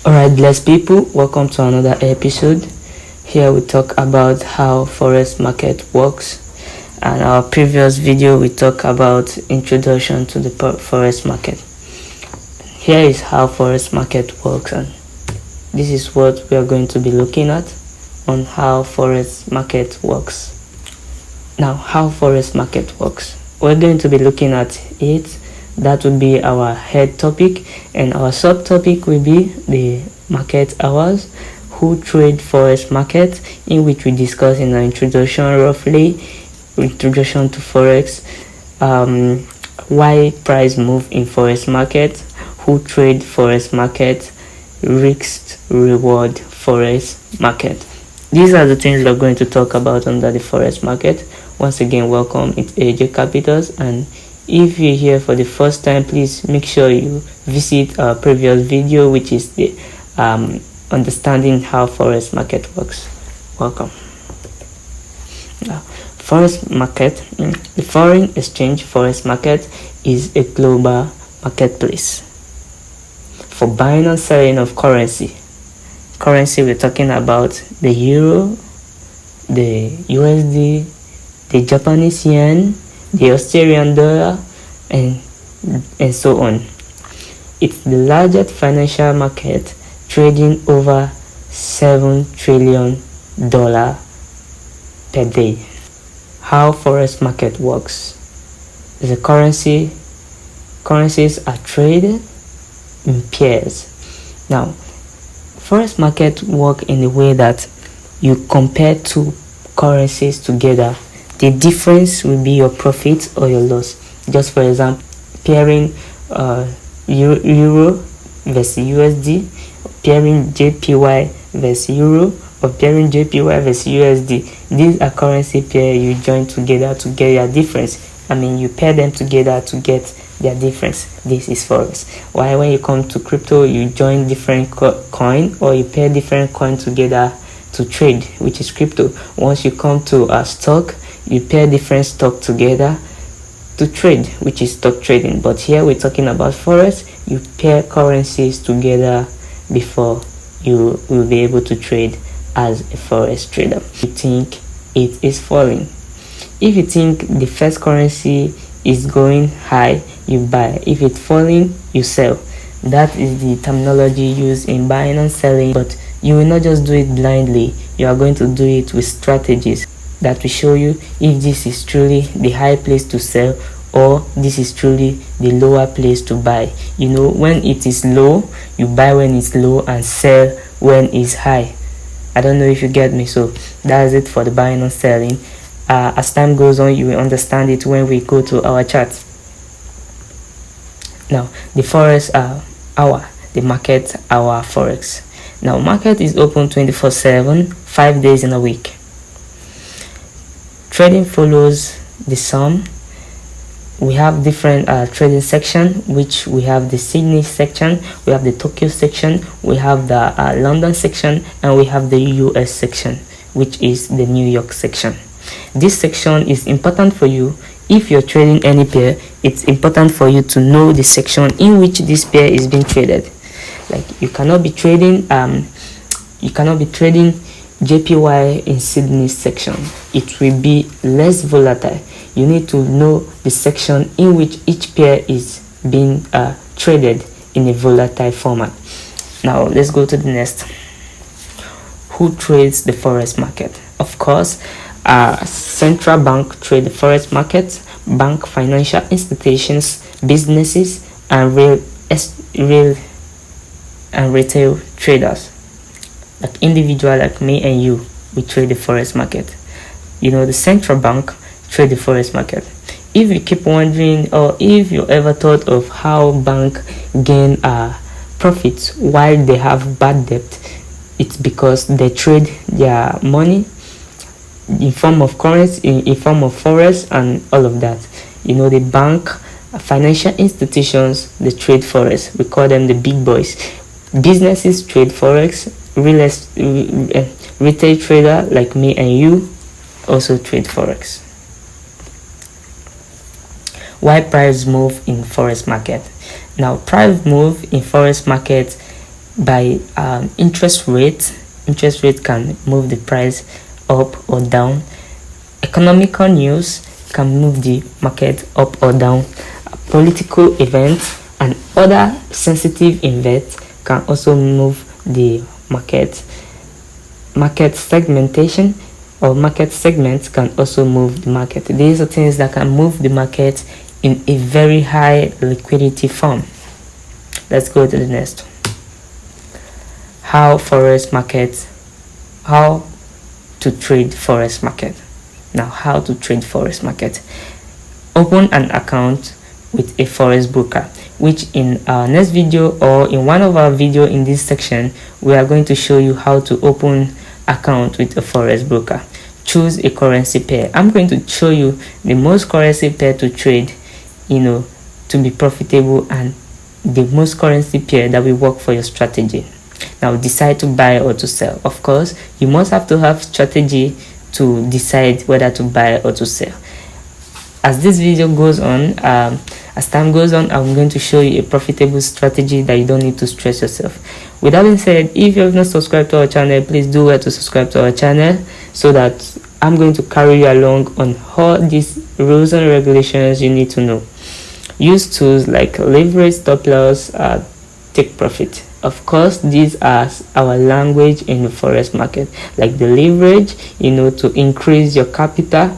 Alright, blessed people, welcome to another episode. Here we talk about how Forex market works, and our previous video we talk about introduction to the Forex market. Here is how Forex market works, and this is what we are going to be looking at on how Forex market works. Now, how Forex market works, we're going to be looking at it. That would be our head topic, and our subtopic will be the market hours, who trade Forex market, in which we discuss in our introduction to Forex, why price move in Forex market, who trade Forex market, risk reward Forex market. These are the things we're going to talk about under the Forex market. Once again, welcome. It's AJ Capitals, and if you're here for the first time, please make sure you visit our previous video, which is the understanding how Forex market works. Welcome. Now, Forex market, the foreign exchange Forex market is a global marketplace for buying and selling of currency. Currency, we're talking about the euro, the USD, the Japanese yen, the Australian dollar, and so on. It's the largest financial market, trading over $7 trillion per day. How Forex market works. The currencies are traded in pairs. Now, Forex market work in a way that you compare two currencies together. The difference will be your profit or your loss. Just for example, pairing euro versus USD, pairing JPY versus euro, or pairing JPY versus USD. These are currency pair you join together to get your difference. You pair them together to get their difference. This is Forex. Why, when you come to crypto, you join different coin, or you pair different coin together to trade, which is crypto. Once you come to a stock, you pair different stock together to trade, which is stock trading. But here we're talking about Forex. You pair currencies together before you will be able to trade as a Forex trader. You think it is falling. If you think the first currency is going high, you buy. If it's falling, you sell. That is the terminology used in buying and selling. But you will not just do it blindly. You are going to do it with strategies that will show you if this is truly the high place to sell, or this is truly the lower place to buy. When it is low, you buy when it's low and sell when it's high. I don't know if you get me. So that's it for the buying and selling. As time goes on, you will understand it when we go to our charts. Now, the Forex hour, the market hour Forex. Now, market is open 24/7, 5 days in a week. Trading follows the sun. We have different trading section, which we have the Sydney section, we have the Tokyo section, we have the London section, and we have the US section, which is the New York section. This section is important for you. If you're trading any pair, it's important for you to know the section in which this pair is being traded. Like, you cannot be trading JPY in Sydney section. It will be less volatile. You need to know the section in which each pair is being traded in a volatile format. Now, let's go to the next. Who trades the Forex market? Of course, central bank trade the Forex market. Bank, financial institutions, businesses, and retail traders, like individual like me and you, we trade the Forex market. The central bank trade the Forex market. If you keep wondering, or if you ever thought of how bank gain profits while they have bad debt, it's because they trade their money in form of currency, in form of Forex, and all of that. The bank, financial institutions, they trade Forex. We call them the big boys. Businesses trade Forex. Retail trader like me and you also trade Forex. Why price move in forex market? Now, price move in forex market by interest rate. Interest rate can move the price up or down. Economical news can move the market up or down. Political events and other sensitive events can also move the market. Market segmentation or market segments can also move the market. These are things that can move the market in a very high liquidity form. Let's go to the next. How to trade forex market. Now, how to trade forex market? Open an account with a forex broker, which in our next video or in one of our video in this section, we are going to show you how to open account with a forex broker. Choose a currency pair. I'm going to show you the most currency pair to trade, to be profitable, and the most currency pair that will work for your strategy. Now, decide to buy or to sell. Of course, you must have to have strategy to decide whether to buy or to sell. As this video goes on, as time goes on, I'm going to show you a profitable strategy that you don't need to stress yourself. With that being said, if you have not subscribed to our channel, please do well to subscribe to our channel, so that I'm going to carry you along on all these rules and regulations you need to know. Use tools like leverage, stop loss, take profit. Of course, these are our language in the forex market, like the leverage, to increase your capital.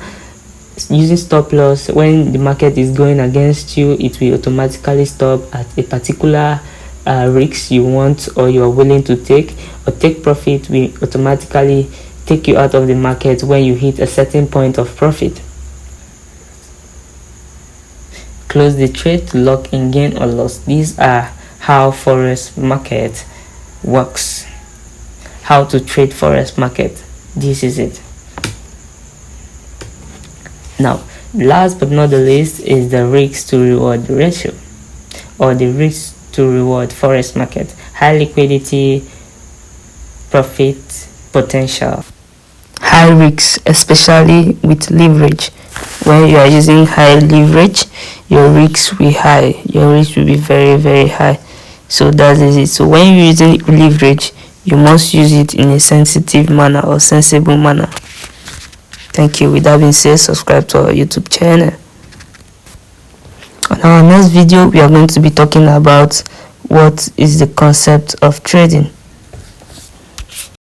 Using stop loss, when the market is going against you, it will automatically stop at a particular risk you want or you are willing to take. Or take profit will automatically take you out of the market when you hit a certain point of profit. Close the trade to lock in gain or loss. These are how forex market works. How to trade forex market. This is it. Now, last but not the least is the risk to reward ratio, or the risk to reward forex market. High liquidity, profit potential. High risks, especially with leverage. When you are using high leverage, your risks will be high. Your risk will be very, very high. So that is it. So when you're using leverage, you must use it in a sensitive manner or sensible manner. Thank you. With that being said, subscribe to our YouTube channel. On our next video, we are going to be talking about what is the concept of trading.